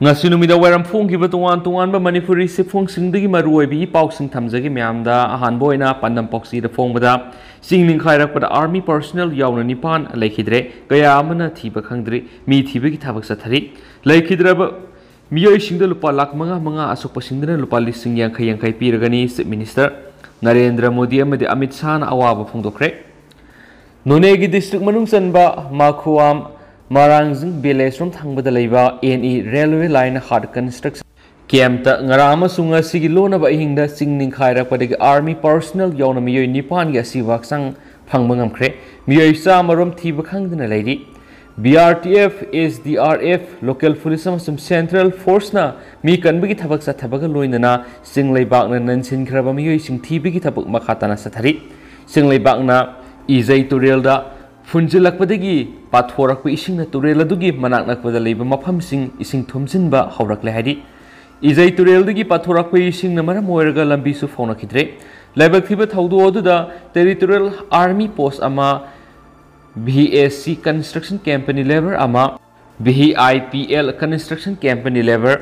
ngasi numida waram phongkiba tongan ba manipuri sifungsingdagi maruoibi pausing thamjagi myamda ahanbo oina pandam poksi da phongbada singning khairakpada army personnel yauna nipan leikhidre kaya amana thiba khangdri mi thibagi thabak sathari leikidraba Miyoi singda lupa Lakh manga Asokpa Singdana lupa lishing yang kai Piragani Chief Minister Narendra Modi amadi Amit Shah na awaba phongdokre Nonegi district manung chanba Makhuam Marangjing village rom thangbada leiba NE railway line hard construction camp ta ngarama sunga sigi lona ba hingda singning khaira padagi army personnel yauna Miyoi nipan gi asiwak sang phangba ngamkhre Miyoi sa marom thiba khangdana leiri BRTF SDRF local police amasum central force na mi kanbagi thabak sa thabaga loinana singleibak na nansin khraba Miyoi sing thibagi thabak makhatana sathari singleibak na izai turel da funjilakpadagi pathorakpa ising na turel adugi manak nakpada leiba mafam sing ising thumjinba haurakle hari izai turel dagi pathorakpa ising na maram oiraga lambi su phona khidre laibak thiba thaudu oduda territorial army post ama BSC construction company level ama BIPL construction company level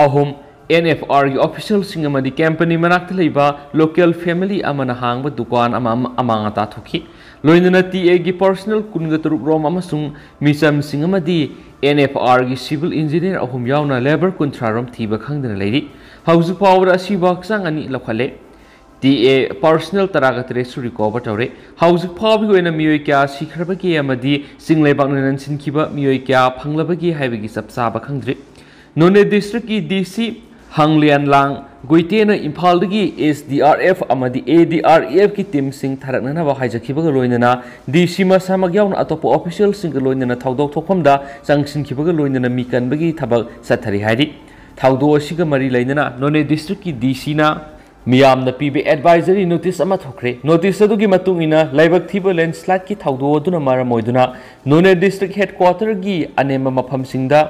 ahum NFR official sing amadi company manakta leiba local family amana hangba dukan amanga ta thoki loinana TA gi personal kungaturuk rom amasung misam sing amadi NFR gi civil engineer ahum yauna labor kuntrarom thiba khangdana leiri hauzu power asibak sang ani lakhale TA personal taragatre su recover tawre hauzu phabi goina Miyoi kya sikrabagi amadi singleibak nan sinkiba Miyoi kya phanglabagi haibagi sapsaba khangdri None district ki DC Hanglian lang goitena Imphal dagi SDRF amadi ADRF ki team sing tharaknana ba haijakhibaga loinana DC ma samag yauna atopo official sing loinana thaudok thokpamda sangsin khibaga loinana mikanbagi thabak sathari hairi thaudo asiga mari lainana None district ki DC na Miyamna PB advisory notice ama thokre notice adugi matung ina laibak thiba landslide ki thaudo aduna maramoiduna None district headquarter gi anema mafam singda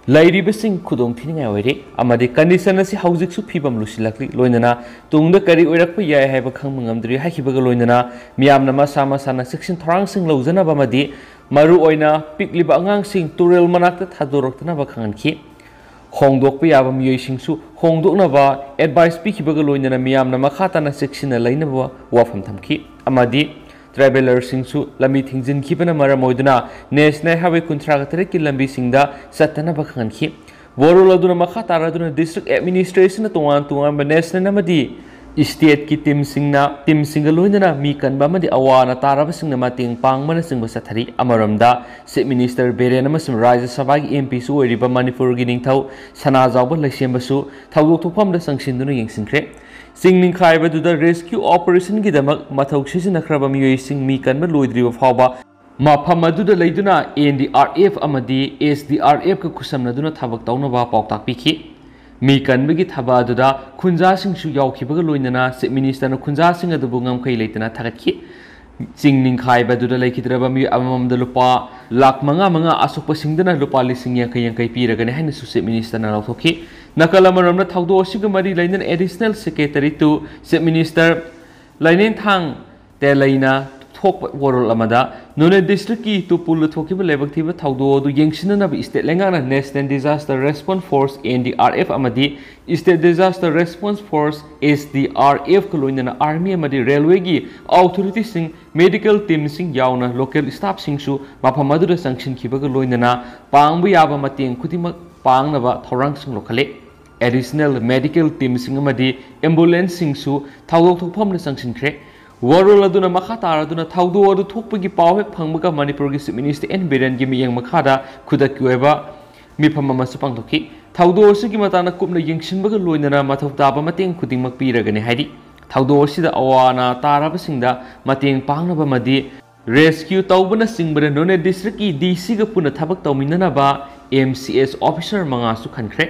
lairiba sing khudong thiningai oire amadi condition asi haujik su phibam lusilakli loinana tungda kari oirakpa yai haiba khangma ngamdri haikibaga loinana miyamna ma sama sana section thorang sing lojana bamadi maru oina pikliba angang sing turel manakta thadoroktana ba khanganki hongdokpa yaba Miyoi singsu hongdokna ba advice pikibaga loinana miyamna makhatana section na lainaba wafam thamki amadi traveler singsu lami thingjin khibana maramoiduna national highway kuntragatare ki lambi singda satana bakhanki borol aduna makha taraduna district administration tongan ba national namadi state ki team singa loinana mi kanba madi awana taraba singna mating pangmana singba sathari amaramda chief minister beren amasum rajya sabha gi MP su oiriba manipur gi ningthau sanajawba laisemba su thawdok thokpam da sangsinduna yengsinkre singning khaiba duda rescue operation gi damak mathau sijinakraba Miyoi sing mi kanba loidriba phawba mafam aduda leiduna NDRF amadi SDRF ka kusamna duna thabak tawnaba pawtak pikhi mi kanbagi thaba aduda khunja singsu yawkhibaga loinana chief minister na khunja sing adu bungam kai leitana thagatki singning khaiba duda leikidraba mi amamda lupa Lakh manga Asokpa Singdana lupa lishing yang kai Piragani haina su chief minister na lauthoki nakalamaramna thaudo asiga mari lainan additional secretary to chief minister lainen thang te laina thok worol amada None district ki to pul thokiba lebak thiba thaudo du yengsinana bi state lengana national disaster response force NDRF amadi state disaster response force SDRF koloinana army amadi railway gi authority sing medical team sing yauna local staff sing su mafam adu sanction khibaga loinana pangbu yaba mateng khudimak pangnaba thorang sing lokhale additional medical team sing amadi ambulance sing su thawdok thokpham na sanction khre Warol aduna makata aduna thaudo adu thokpagi pawhek phangbaga Manipur gi chief minister N Biren gi miyang makhada khudak kueba mifam ama supang thoki thaudo sigi matana kupna yengsinbaga loinana mathau taba mateng khudingmak piragani haidi thaudo sida awana taraba singda mateng pangnaba madi rescue tawbana singbara None district ki DC ga puna thabak tawminana ba MCS officer manga su khankhre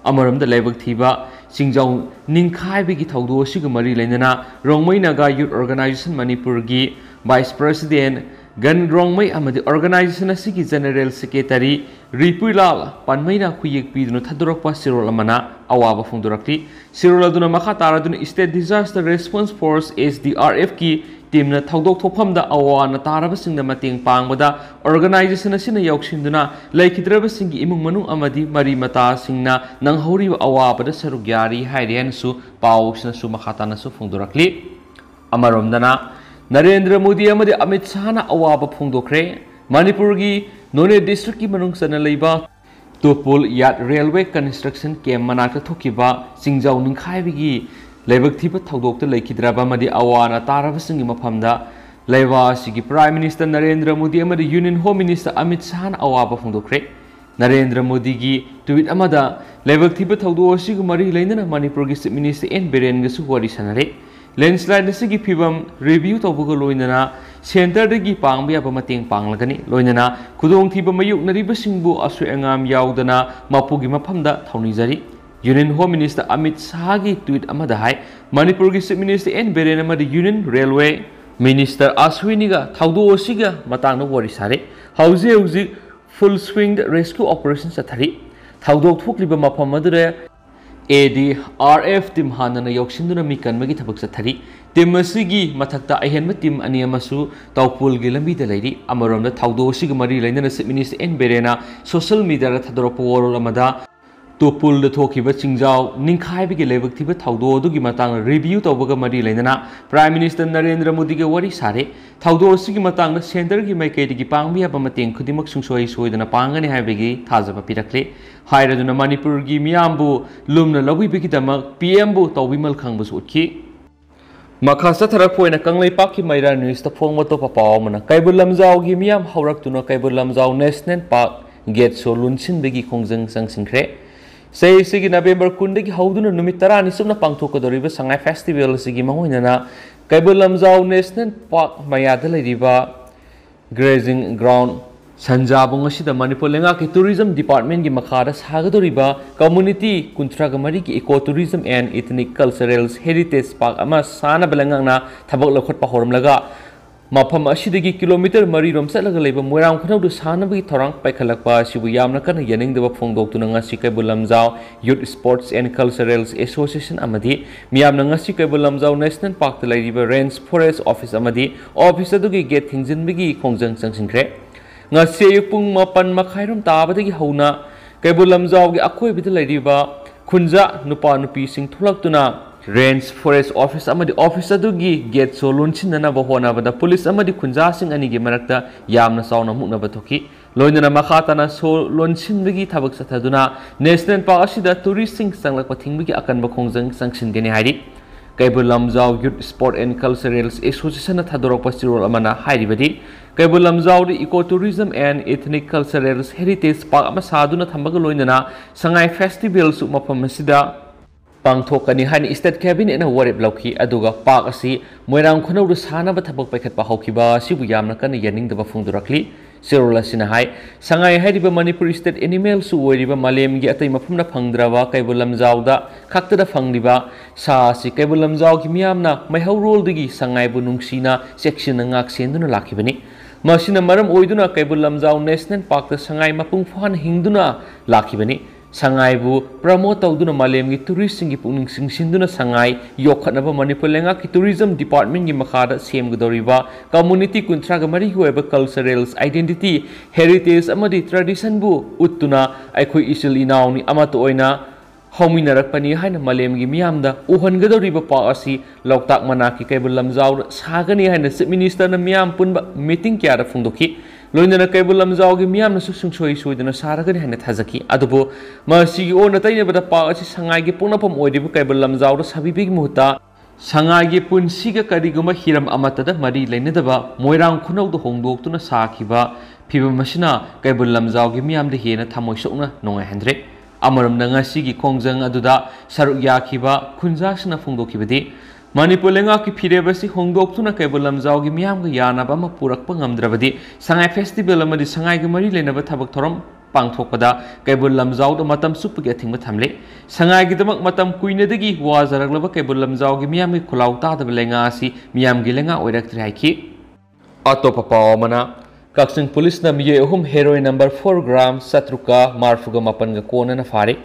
amaramda laibak thiba Singjaw ningkhai bigi thaudo siga mari lainana Rongmai Naga Youth Organization Manipur gi Vice President Gan Rongmai amadi organization asigi General Secretary Ripuilal Panmaina khuyek pidunu thadorokpa sirol amana awaba phongdorakti sirol aduna makha taraduna State Disaster Response Force SDRF ki टीमना थौदोक थोफमदा अवाना तारबसिंगदा मतेंग पांगबदा organisation असिना यौसिंदुना लेखिद्रबसिंगी इमुंग मनुंग अमदी मरी मतासिंगना नंगहौरिबा अवाबदा सरुक यारी हाइरेनसु पाउसनसु मखातानसु फोंदोरक्ली अमरोमदना नरेंद्र मोदी अमदी अमित शाहना अवाबा फोंदोखरे मणिपुर की नोने डिस्ट्रिक्ट की मनुंग सना लेबा Tupul yard railway construction camp मनाक्ता थोकिबा सिंगजाव निंखाइबिगी लेबक थीबा थौदोक्ता लेखिद्राबा मदी अवाना ताराबसिंगी मफमदा लेवा सिगी प्राइम मिनिस्टर नरेंद्र मोदी अमदी यूनियन होम मिनिस्टर अमित शाहना अवाबा फोंदोखरे नरेंद्र मोदी की ट्वीट अमदा लेबक थीबा थौदो असिगु मरी लेनना मणिपुर की चीफ मिनिस्टर एन बिरेन गसु वरी सनरे लैंडस्लाइड असिगी फिबम रिव्यू तौबुगा लोइनना सेंटर दगी पांगबा याबा मतेंग पांगलगनी लोइनना खुदोंग थीबा मयुकनरिबसिंगबु असु एंगाम यावदना मापुगी मफमदा थौनिजरी union home minister Amit Shah की ट्वीट अमदा हाय मणिपुर की चीफ मिनिस्टर एन बिरेन अमदी यूनियन रेलवे मिनिस्टर अश्विनीगा थौदो असिगा मतांगना वरी सारे हौजे फुल स्विंग रेस्क्यू ऑपरेशन चथरी थौदोक थोकलिबा मफम अदुरे ADRF टीम हानना यौसिंदुना मिकनमगी थबक चथरी टीम असिगी मथक्ता अहेनब टीम अनि अमसु तौपुलगी लंबीदा लेरी अमरोमदा थौदो असिगा मरी लेनना चीफ मिनिस्टर एन बिरेना सोशल मीडिया थदरप वोरल अमदा तोपुल थोखिबा चिंजाव निंखाइबिगी लेबक थीबा थौदो अदुगी मतांग रिव्यू तौबगा मरी लेनना प्राइम मिनिस्टर नरेंद्र मोदी के वरी सारे थौदो असिगी मतांग सेंटर की माइकैदगी पांगबियाबा मतेंग खुदिमक सुंसोई सोइदना पांगनी हाइबिगी थाजबा पिरखले हाइरदुना मणिपुर की मियामबु लुमना लौबिबिगिदमक PM बु तौबिमल खंगबसु उतखि मखासा थरपोइना कंगलेपाक की मैरा न्यूज ता फोंग मतो पापावमना कैबुल लमजाव की मियाम हौरक्तुना Keibul Lamjao national park gate सो लुनसिनबगी खोंजंग संगसिंख्रे सेसिगी नवेंबर 10 की हौदुना नुमित 10 सुमना पांगथोकदोरिबा संगाई फेस्टिवल सिगी महोइना कैबुल लमजाव नेशनल पार्क मयादा लेरिबा ग्रेजिंग ग्राउंड संजाबोंग असिदा मणिपुर लेंगा की टूरिज्म डिपार्टमेंट की मखादा सागदोरिबा कम्युनिटी 30 की eco tourism and ethnic culturals heritage park अमा साना बलंगांगना थबक लखोटपा होरमलगा मफम असिदगी किलोमीटर 3 रोम चलगा लेबा मोइराम खनौदु सानबगी थोरांग पाइखलकपा सिबु यामना कन यनिंगदबा फोंदोक्तुना ngasi Keibul Lamjao youth sports and culturals association अमदी मियामना ngasi Keibul Lamjao national park ता लेरिबा रेंज फॉरेस्ट ऑफिस अमदी ऑफिस अदुगी गेट थिंजिनबगी खोंजंग संसिंख्रे ngasi pung 8 makhairom tabadagi hauna Keibul Lamjao की अखोइबिदा लेरिबा खुंजा नुपा नुपी सिंग थुलक्तुना रेंज फॉरेस्ट ऑफिस अमदी ऑफिस अदुगी गेट सो लोनसिनना बहोनाबदा पुलिस अमदी खुंजा सिंग अनिगी मरक्ता यामना साउना मुकनबा थोकी लोइनना मखाताना सो लोनसिनबगी थबक सथदुना नेशनल पार्क असिदा टूरिस्ट सिंग संगलकपा थिंगबगी अकनबा खोंजंग संगसिनगनि हाइरि Keibul Lamjao youth sport and culturals association थादोरकपा सिरोल अमना हाइरिबदी Keibul Lamjao eco tourism and ethnic culturals heritage park अमा सादुना थंबगा लोइनना संगाई फेस्टिवल सु मफम असिदा पांगथोकनी हानि स्टेट कैबिनेट ना वरेप लौखि अदुगा पार्क असि मोइरांग खनौदु सानबा थबक पैखटपा हौखिबा सिबु यामना कन यनिंगदबा फोंदुरखली सिरोल असिना हाय संगाई हाइरिबा मणिपुर स्टेट एनिमल सु ओइरिबा मालेमगी अतै मफमना फंगद्रबा कैबुल लमजावदा खक्तदा फंगलिबा सासि कैबुल लमजाव की मियामना मैहौरोलदगी संगाइबु नुंगसिना सेक्शन ngak senduna लाखिबनी मसिना मरम ओइदुना कैबुल लमजाव नेशनल पार्क ता संगाई मपुंग फान हिंगदुना लाखिबनी संगाइबु प्रमोट तौदुना मालेमगी टूरिस्ट सिंगी पुनिंग सिंगसिंदुना संगाई योखनबा मणिपुर लेंगा की टूरिज्म डिपार्टमेंट की मखादा सेमगदोरिबा कम्युनिटी 30 की ओइबा कल्चरल्स आइडेंटिटी हेरिटेज अमदी ट्रेडिशन बु उत्तुना अखोइ इसिल इनाउनी अमतो ओइना हौमिनरकपनी हाइना मालेमगी मियामदा उहनगदोरिबा पार्क असि लोकताक मनाकी कैबुल लमजाव सागनी हाइना चीफ मिनिस्टर ना मियाम पुनबा मीटिंग क्यादा फुंदोखि लोइनना कैबुल लमजाव की मियामना सुंसोई सोइदना सारगनि हाइना थाजकी अदुबो मसिगी ओना तैनेबदा पार्क असि संगाइगी पुनपम ओइदिबु कैबुल लमजाव साबिबिगी मुहता संगाइगी पुनसिगा करिगुमा हिरम अमतदा मरी लेनदबा मोइरांग खुनौदो होंदोक्तुना साखिबा फिबम मसिना कैबुल लमजाव की मियामदा हेना थमोइ सोकना नोंगाइहनद्रे अमरमदा ngasi खोंजंग अदुदा सरुक याखिबा खुंजासना फोंदोखिबदी मणिपुर लेंगा की फिरेबसी होंदोक्तुना कैबुल लमजाव की मियामगा यानाबा अमा पुरकपा ngamdrabadi संगाई फेस्टिवल अमदी संगाईगी मरी लेनबा थबक थोरम पांगथोकपदा कैबुल लमजाव मतम सुपगी अथिंगबा थमले संगाईगीदमक मतम कुइनदगी वाजरगलबा कैबुल लमजाव की मियामगी खुलाव तादबा लेंगा असि मियामगी लेंगा ओइरक्त्रि हाइखि अतोपा पावमना Kakching Police na Miyoi ahum heroin number 4 gram satruka marfuga mapan ga kona na fari.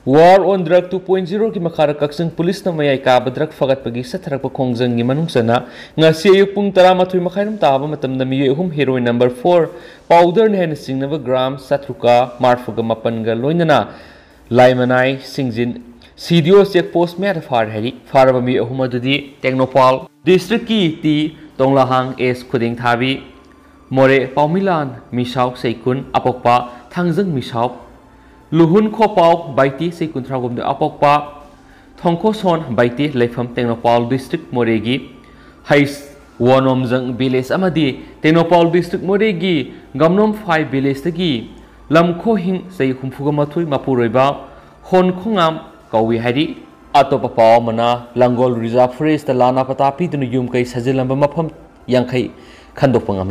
War on Drug 2.0 ki makara Kakching Police na mayay kaba drug fagat pagi sa tarak pa kongjang gi manung sana nga si ayuk pung tara matuy makairam taba matam na Miyoi ahum heroin number 4 powder na henasing na gram satruka marfuga mapan ga loy na laimanai singjin CDO checkpost me far hari faraba Miyoi ahum adudi Technopal district ki ti Tonglahang es khuding thabi More Paumilan Misau Seikun Apokpa Tangjang Misau Luhun Kopau Baiti Seikun Tragum de Apokpa Tongko Son Baiti Leifam Technopal District Moregi Hais Wonomjang Village Amadi Technopal District Moregi Gamnom 5 Village Tagi Lamko Hing Seikum Fugamatui Mapuroiba Hon Kongam Kawi Hari Atopa Pau Mana Langol Reserve Forest Lana Patapi Dunu Yum Kai Sajilamba Mapam Yankai Kandopangam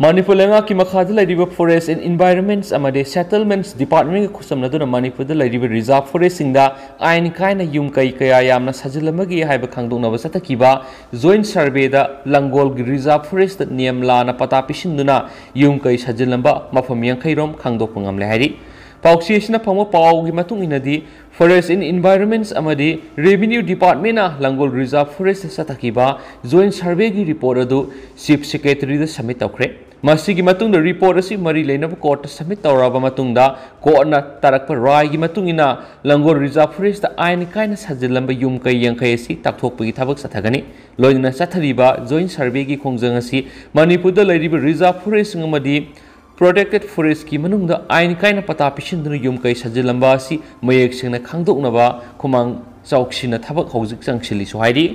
Manipur lenga ki makhada laidiba forest and environments amade settlements department ki khusam naduna Manipur da laidiba reserve forest singda ain kaina yum kai kaya yamna sajilamagi haiba khangdong na basata kiba joint survey da langol gi reserve forest niyam lana pata pisinduna yum kai sajilamba mafam yankai rom khangdopangam le hari Pauksiyasna pangwa pau gi matung inadi forest and environments amade revenue department na langol reserve forest satakiba joint survey gi report adu chief secretary da submit tawkre Masigi matung the report asi mari lena court submit tawraba matung da court na tarakpa rai gi matung ina langol reserve forest da ain kaina sajilamba yum kai yangkai asi takthokpa gi thabak sathagani loina sathariba joint survey gi khongjang asi Manipur da laidiba reserve forest ngamadi protected forest ki manung da ain kaina pata pisindunu yum kai sajilamba asi mayek singna khangdoknaba khumang chauksina thabak hojik changchili sohairi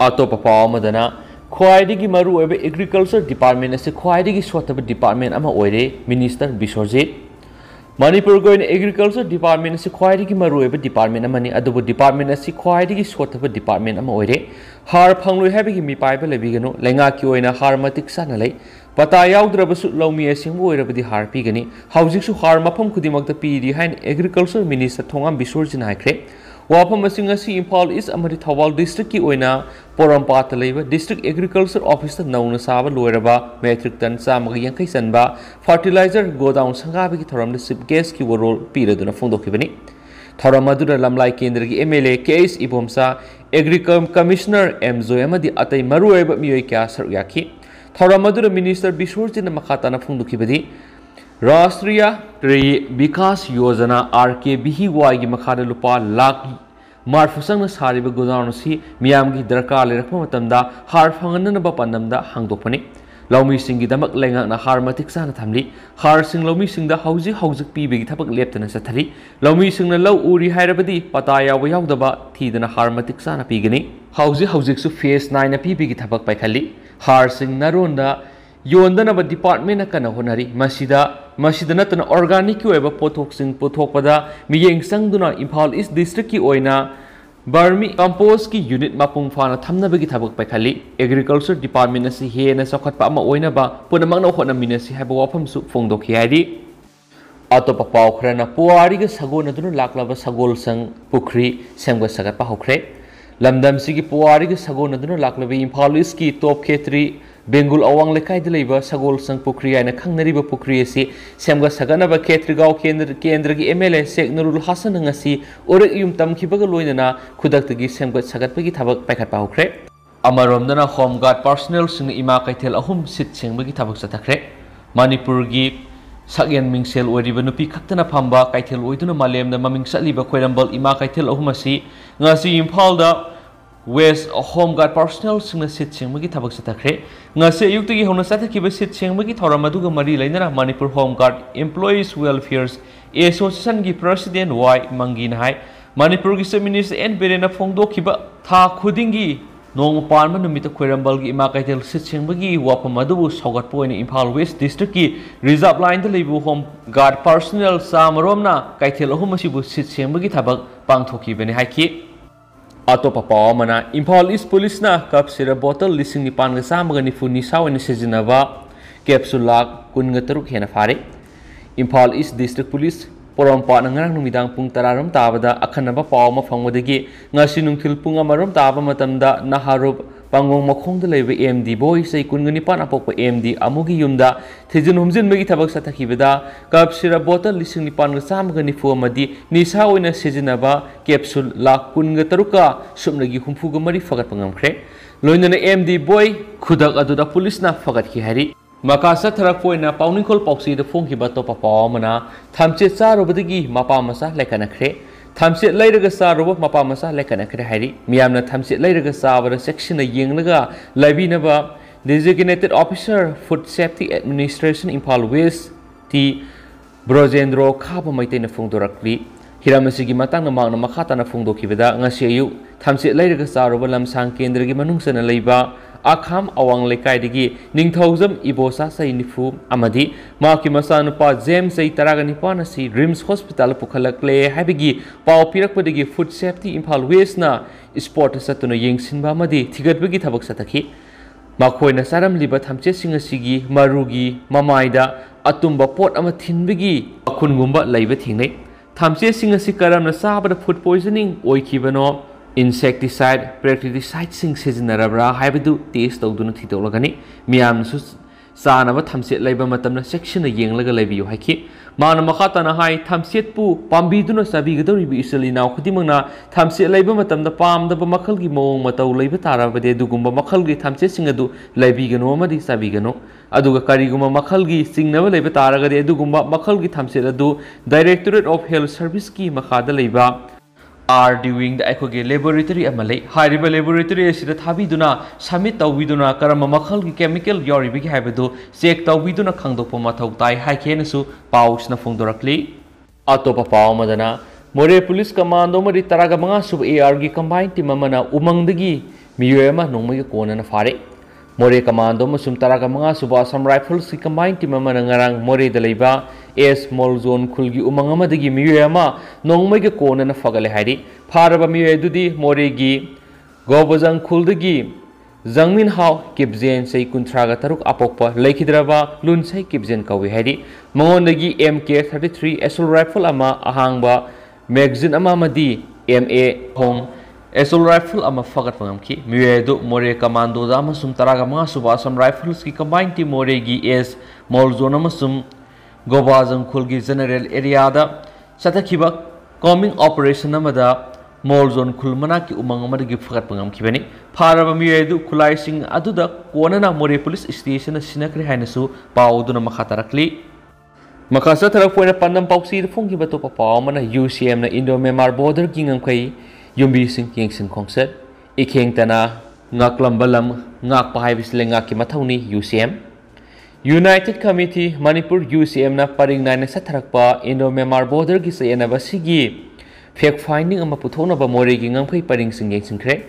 atopa paw madana Khwaidigi maru ebe agriculture department ase khwaidigi swataba department ama oire minister Biswarjit Manipur goin agriculture department ase khwaidigi maru ebe department amani adubu department ase khwaidigi swataba department ama oire har phangloi habigi mi paiba lebigano lenga ki oina har matik sana lei pata yaudраbasu lawmi asingbu oirabadi har pigani haujiksu har mafam khudimakta pidi hain agriculture minister Thongam Biswarjit haikre Wapam Masingasi Impal is Amari Thawal district ki oina Porampata leba district agriculture officer nauna saba loiraba metric ton samaga yankai sanba fertilizer godown sangabi ki thoram de sip gas ki role piraduna phongdokibani thoram adura lamlai kendra ki MLA KS Ibomsa agriculture commissioner M Zoyamadi atai marueba Miyoi kya saryaki thoram adura minister Biswarjit na makata na phongdokibadi Rashtriya Vikas Yojana RKBY gi makhada lupa Lakh marfusang na sariba godown si miyam gi darkar lerakpa matamda har phanganna ba pandamda hangdopani laumi singi damak lenga na har matik sana thamli har sing laumi singda hauji haujik pi begi thapak leptana sathari laumi singna law uri hairabadi pataya wa yaudaba thidana har matik sana pigani hauji haujik su phase 9 na pi begi thapak paikhali har sing naronda Yondanaba department na kana honari masida natana organic ki oiba pothok sing pothokpada miyeng sangduna Impal East district ki oina Barmi compost ki unit mapung fana thamnabagi thabak paikhali agriculture department na si he na sakhatpa ama oina ba punamang na hona minasi haba wafam su phongdokhi haidi atopa paw khrana puari ga sagona dunu laklaba sagol sang pukri semga sagatpa hokre lamdam sigi puari ga sagona dunu laklaba Impal East ki top khetri Bengal awang lekai de leiba sagol sang pukri aina khangnariba pukri asi semga saganaba khetrigau kendra gi MLA Sheikh Nurul Hasan ngasi orek yum tamkhibaga loinana khudaktagi semga sagatpagi thabak paikhatpa hokre amaromdana home guard personnel sing ima kaithel ahum sit sengbagi thabak sathakre Manipur gi sakyan mingsel oriba nupi khaktana phamba kaithel oiduna malemda maming saliba khoirambal ima kaithel ahum asi ngasi Impal da West Home Guard personnel sing sit singmagi thabak sathakre ngase yuktagi hona sathakiba sit singmagi thoramaduga mari lainara Manipur Home Guard Employees Welfare Association gi president Y Mangin hai Manipur gi minister N Berena phongdokhiba tha khudingi nong panma numita khoirambal gi ima kaitel sit singmagi wapam adubu sogat poina Impal West district ki reserve line da leibu Home Guard personnel samaromna kaitel ahumasi bu sit singmagi thabak pangthokibani haiki Atopa paw mana Impal East Police na kapsira bottle lishing ni pan ga samaga ni funi saw ni sejinaba capsule Lakh kunga taruk hena fare Impal East District Police porompa na ngarang numidang pung tararam tabada akhanaba paw ma phangwadagi ngasi nungthil pung amarom taba matamda naharub Pangong Makhong the Leva AMD boy say Kungunipan Apok AMD Amugi Yumda, Tizin Humzin Megi Tabak Satakibida, Kapsira bottle lishing Nipan Sam Ganifomadi, Nisa in a Sejanaba, Capsule Lakh Kungataruka, Sumnagi Humfuga Mari Fagat Kre, Loin AMD boy, Kudak Aduda police na Fagat Hihari. Makasa Tarakoina, Paunicol Poxy, the Funky Bato Papa Mana, Tamchesa Robadigi, Mapamasa, like an acre, Tamsit later Gasa Robot Mapamasa, like an acre Harry, Miamna Tamsit later Gasa, a section of Yinglaga, Lavinaba, designated officer, Food Safety Administration in Palwis, T. Brozendro, Kaba Maitain Fundorakli, Hiramasigi Matang among the Makatana Fundo Kivida, Nasiu, Tamsit later Gasa, Robalam Sanki and the Gimanungs and Leba. Akham awang lekai digi ningthozam ibosa sa inifu amadi maki masanupa James say Piragani panasi Rims Hospital pukhalakle habigi pau pirakpadigi food safety Imphal West na sport satuna yengsinba amadi thigatbagi thabak sataki makhoina saram liba thamche singasigi marugi mamaida atumba pot ama thinbigi akhungumba leiba thingnei thamche singasi karamna sabada food poisoning oikibano insecticide, parasiticide sing seasonarabra, hybrid taste of Dunati Dolagani, Miam Sus Sanava Tamset Labor Matamna section a young Lagalavio Haki, Mana Makatana High, Tamset Pu, Pambiduna Sabigadori easily now Kudimana, Tamset Labor Matam the Palm, the Bamakalgi Mo, Mato Labatara, but they do Gumba Makalgi, Tamsing Adu, Labigano, Madi Sabigano, Aduga Kariguma Makalgi, Sing Never Labatara, they do Gumba Makalgi Tamset Adu, Directorate of Health Service Key Makada Leba. Are doing the Ecoge laboratory Amalay, high river laboratory is the Tabiduna, Summit Tawiduna, Karamamakal chemical, Yori Big Habito, Sek Tawiduna Kando Pomato, Tai, High Kenesu, Paus Nafundorakli, Atopa Pau Madana, More Police Commando, Mori Taragamanga sub ARG combined Timamana, Umang the Gi, Miyoi Noma Kona Fare. More Commando, Musum Taragamanga, Subasam Rifles, combined Timamanangarang, More de Leba, A small zone Kulgi Umangama de Miyama, Nongmega Kona and Fagale Hadi, Paraba Miyedudi, Moregi, Gobazang Kuldegi, Zangmin Hao, Kibzen, say Kuntraga Taruk Asokpa, Leikhidraba, Lunsai Kibzen Kawi Hadi, Mongondegi MK 33, Assault Rifle Ama, Ahangba, Magazine Amamadi, MA Home. Assault rifle ama fagat pangamki Miyoi More Commando da amasum Taragama Subasam Rifles ki combined team Moregi is Molzone amasum Gobazang Kulgi General Area da Satakiba coming operation amada Molzone Kulmana ki umang amada gi fagat pangamki bani Paraba Miyoi Kulai Sing aduda Konana More Police Station Sinakri Hainasu Pauduna Makatarakli Makasa Tarafuena Pandam Pausi the Fungi Batopa Paumana UCM na Indo Myanmar border Gingang Kai Yumbi Sing King Sing Concert, Iking Tana, Ngaklambalam, Ngak Pahavis Lengaki Matauni, UCM. United Committee, Manipur UCM na Paring Nine Satarakpa, Indo Myanmar border Gisayana Basigi, Fake finding a Maputona Bamori Gingampi Paring Sing Sing Craig.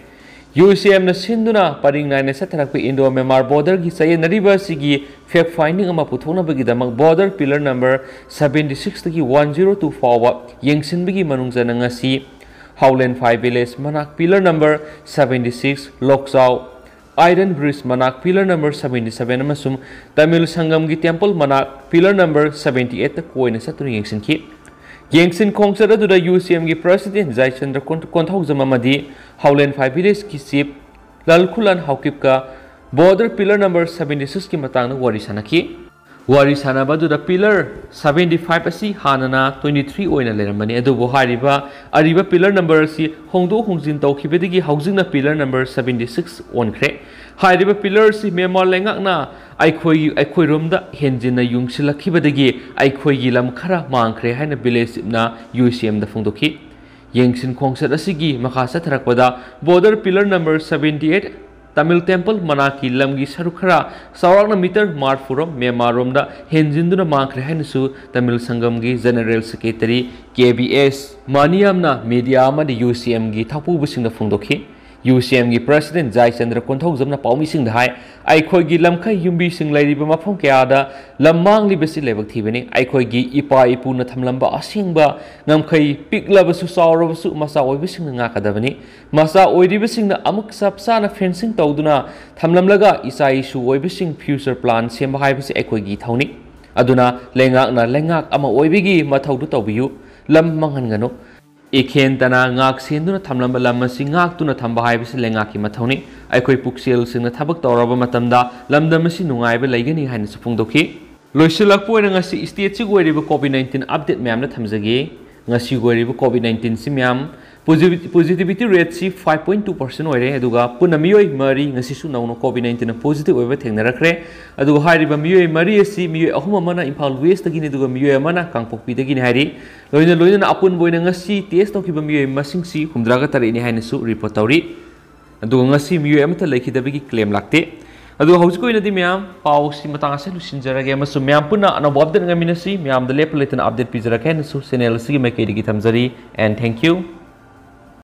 UCM na Sinduna, Paring Nine Satarakpa, Indo Myanmar border Gisayana River Sigi, Fake finding a Maputona Bagidamag border pillar number 76 1024, Yangsin Bigi Manungzanangasi. Howland 5 Village Manak pillar number 76 Loksau Iron Bridge Manak pillar number 77 Amasum Tamil Sangam Gi Temple Manak pillar number 78 the Koina Satun Yangsin Ki Yangsin Kongsara to the UCM Gi President Jai Chandra Kontauzamamadi Howland 5 Village Ki Sip Lalkulan Haukipka border pillar number 76 Ki Matang Warisanaki Wari Sanabadu the pillar 75 asi Hanana 23 oina leramani adu Hariba Ariba pillar number si Hongdo Hongzin Tokibedigi housing the pillar number 76 on cre Hariba pillar si Myanmar Lengakna Aikoi Rumda Henjina Yungsilakibadagi Aikoi Lam Kara Mankre Hana Village na UCM the Fundoki Yangsin Kongsat Asigi Makasa Tarakwada border pillar number 78 Tamil Temple Manaki Lamgi Sarukara Sauragna meter Mart Forum Myanmar Romda Henjinduna Mankre Hanusu Tamil Sangamgi General Secretary KBS Maniamna Media Amadi UCM gi Thapu Busing the Fundoki UCM gi President Jai Chandra Kontauzamna Paumi Sing the Hai Aikoi gi Lamkai Yumbi Sing Lady Bamapong Kayada Lamang Libesi Level Tivini Aikoi gi Ipa Ipuna Tamlamba Asingba Namkai Pik Labasu Saurabasu Masa Oibising Nakadavani Masa Oidibising the Amuk Sapsana fencing Tauduna Tamlamlaga Isa Isu Oibising future plan Semba Haibisi Aikoi gi Taunik Aduna Lengak na Lengak Ama Oibigi Mataudu Taubiyu Lam Mangangano Ekentana ngak senduna thamlamba lam asi ngak tuna thamba haibisi lengaki mathoni aikoi puksel singna thabak tawraba matamda lamdam asi nungaiba laigani haina sufungdoki loisilak poina ngasi state si goiriba covid-19 update myamna thamjage ngasi goiriba covid-19 si myam positivity rate si 5.2% oire aduga puna miyoi mari ngasi su nauno covid-19 na positive oiba thengnarakre aduga hairiba miyoi mari asi miyoi ahum amana Imphal West tagini aduga miyoi amana Kangpokpi tagini hairi loina apun boina ngasi test tokiba miyoi masing si humdraga tarini haina su report tawri aduga ngasi miyoi amata lekhidabagi claim lakte aduga hausko inadi myam pau si matang ase lusinjarage amasu myam puna anabo update ngaminasi myam da lepletana update pizarake nasu channel sigi makai digi thamjari and thank you.